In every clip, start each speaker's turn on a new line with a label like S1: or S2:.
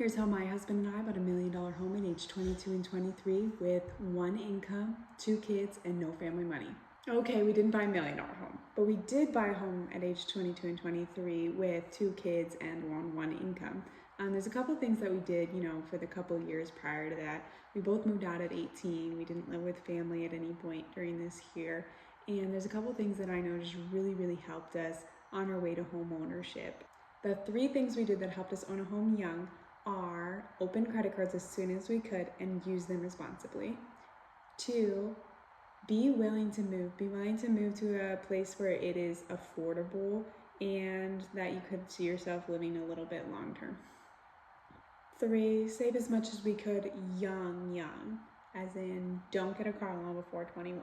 S1: Here's how my husband and I bought $1 million home at age 22 and 23 with one income, 2 kids, and no family money. Okay, we didn't buy $1 million home, but we did buy a home at age 22 and 23 with 2 kids and one income. There's a couple of things that we did, for the couple of years prior to that. We both moved out at 18. We didn't live with family at any point during this year. And there's a couple of things that I know just really helped us on our way to home ownership. The 3 things we did that helped us own a home young are open credit cards as soon as we could and use them responsibly. 2, be willing to move. Be willing to move to a place where it is affordable and that you could see yourself living a little bit long term. 3, save as much as we could young, as in don't get a car loan before 21.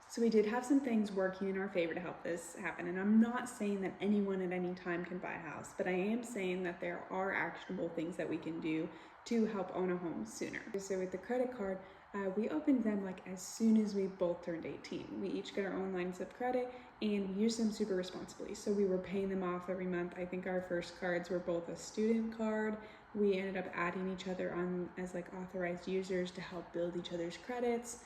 S1: So we did have some things working in our favor to help this happen. And I'm not saying that anyone at any time can buy a house, but I am saying that there are actionable things that we can do to help own a home sooner. So with the credit card, we opened them as soon as we both turned 18. We each got our own lines of credit and we used them super responsibly. So we were paying them off every month. I think our first cards were both a student card. We ended up adding each other on as authorized users to help build each other's credits.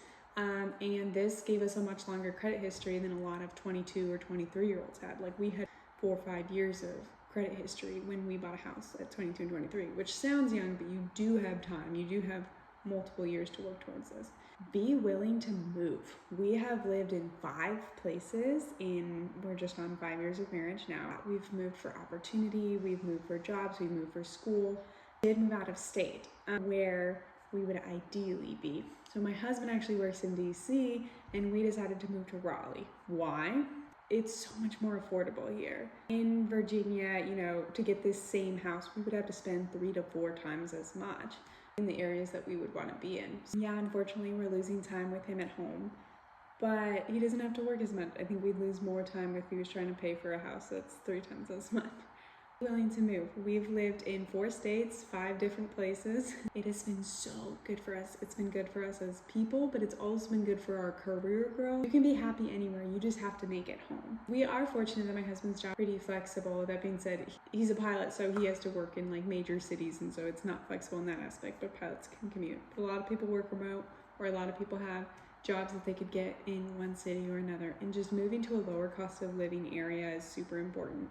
S1: And this gave us a much longer credit history than a lot of 22 or 23-year-olds had. We had 4 or 5 years of credit history when we bought a house at 22 and 23, which sounds young, but you do have time. You do have multiple years to work towards this. Be willing to move. We have lived in 5 places we're just on 5 years of marriage now. We've moved for opportunity, we've moved for jobs, we've moved for school. We did move out of state, where we would ideally be. So my husband actually works in DC and we decided to move to Raleigh. Why? It's so much more affordable here. In Virginia, to get this same house, we would have to spend 3 to 4 times as much in the areas that we would want to be in. So yeah, unfortunately, we're losing time with him at home, but he doesn't have to work as much. I think we'd lose more time if he was trying to pay for a house that's 3 times as much. Willing to move. We've lived in 4 states, 5 different places. It has been so good for us. It's been good for us as people, but it's also been good for our career growth. You can be happy anywhere, you just have to make it home. We are fortunate that my husband's job is pretty flexible. That being said, he's a pilot, so he has to work in major cities, and so it's not flexible in that aspect, but pilots can commute. But a lot of people work remote, or a lot of people have jobs that they could get in one city or another, and just moving to a lower cost of living area is super important.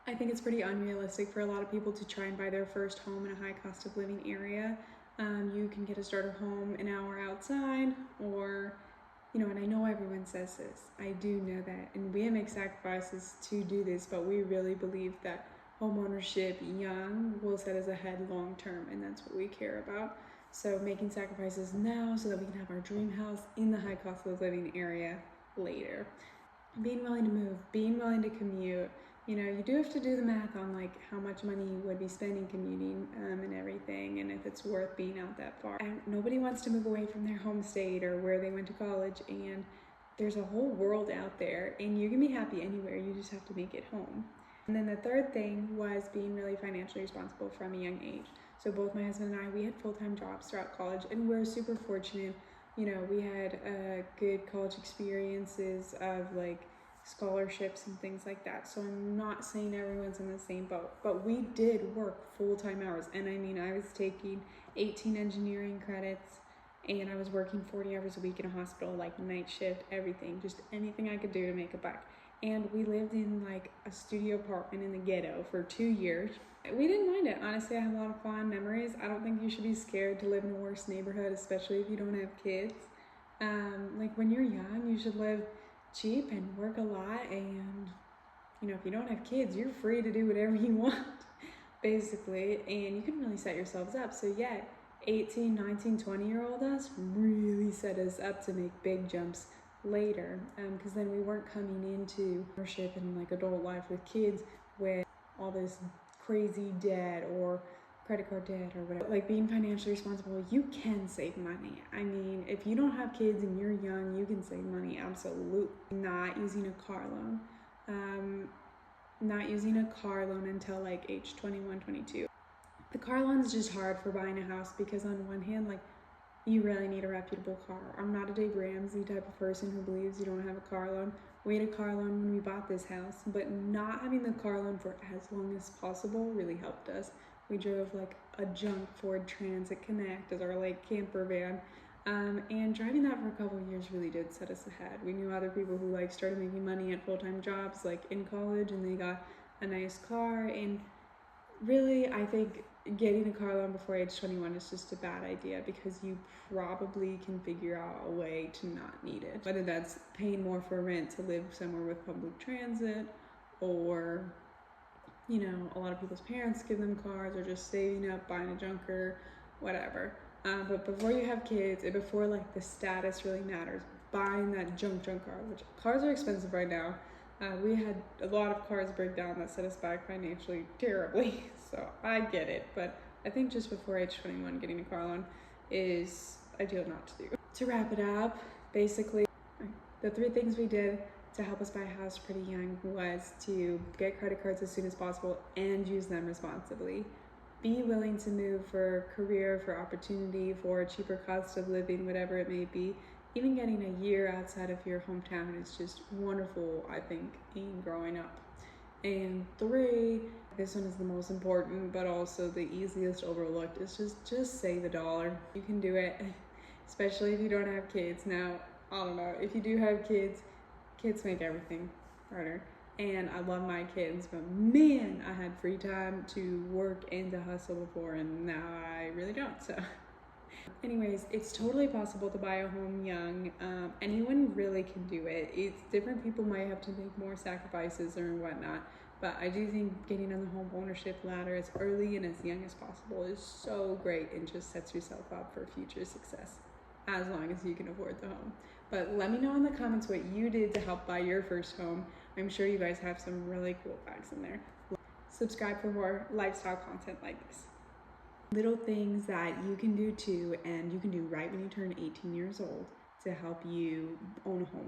S1: I think it's pretty unrealistic for a lot of people to try and buy their first home in a high cost of living area. You can get a starter home an hour outside, or, and I know everyone says this, I do know that, and we make sacrifices to do this, but we really believe that home ownership young will set us ahead long term, and that's what we care about. So making sacrifices now so that we can have our dream house in the high cost of living area later. Being willing to move, being willing to commute. You do have to do the math on how much money you would be spending commuting and everything, and if it's worth being out that far. And nobody wants to move away from their home state or where they went to college, and there's a whole world out there, and you can be happy anywhere, you just have to make it home. And then the third thing was being really financially responsible from a young age. So both my husband and I, we had full-time jobs throughout college, and we're super fortunate. We had good college experiences of scholarships and things like that. So I'm not saying everyone's in the same boat, but we did work full-time hours. And I was taking 18 engineering credits, and I was working 40 hours a week in a hospital, night shift, everything, just anything I could do to make a buck. And we lived in a studio apartment in the ghetto for 2 years. We didn't mind it. Honestly, I have a lot of fond memories. I don't think you should be scared to live in a worse neighborhood, especially if you don't have kids. When you're young, you should live cheap and work a lot, and if you don't have kids, you're free to do whatever you want basically, and you can really set yourselves up. So yeah, 18, 19, 20-year-old us really set us up to make big jumps later, because then we weren't coming into ownership and adult life with kids with all this crazy debt or credit card debt or whatever. Being financially responsible, you can save money. If you don't have kids and you're young, you can save money, absolutely. Not using a car loan. Not using a car loan until age 21, 22. The car loan's just hard for buying a house because on one hand, you really need a reputable car. I'm not a Dave Ramsey type of person who believes you don't have a car loan. We had a car loan when we bought this house, but not having the car loan for as long as possible really helped us. We drove a junk Ford Transit Connect as our like camper van. And driving that for a couple of years really did set us ahead. We knew other people who like started making money at full-time jobs like in college, and they got a nice car. And really, I think getting a car loan before age 21 is just a bad idea, because you probably can figure out a way to not need it. Whether that's paying more for rent to live somewhere with public transit, or, you know, a lot of people's parents give them cars, or just saving up, buying a junker, whatever. But before you have kids, and before like the status really matters, buying that junk car, which cars are expensive right now. We had a lot of cars break down that set us back financially terribly, so I get it. But I think just before age 21, getting a car loan is ideal not to do. To wrap it up, basically, the 3 things we did to help us buy a house pretty young was to get credit cards as soon as possible and use them responsibly. Be willing to move for career, for opportunity, for cheaper cost of living, whatever it may be. Even getting a year outside of your hometown is just wonderful, I think, in growing up. And 3, this one is the most important, but also the easiest overlooked, is just save $1. You can do it, especially if you don't have kids. Now, I don't know, if you do have kids, kids make everything harder. And I love my kids, but man, I had free time to work and to hustle before, and now I really don't, so. Anyways, it's totally possible to buy a home young. Anyone really can do it. It's different people might have to make more sacrifices or whatnot, but I do think getting on the home ownership ladder as early and as young as possible is so great, and just sets yourself up for future success, as long as you can afford the home. But let me know in the comments what you did to help buy your first home. I'm sure you guys have some really cool facts in there. Subscribe for more lifestyle content like this. Little things that you can do too, and you can do right when you turn 18 years old to help you own a home.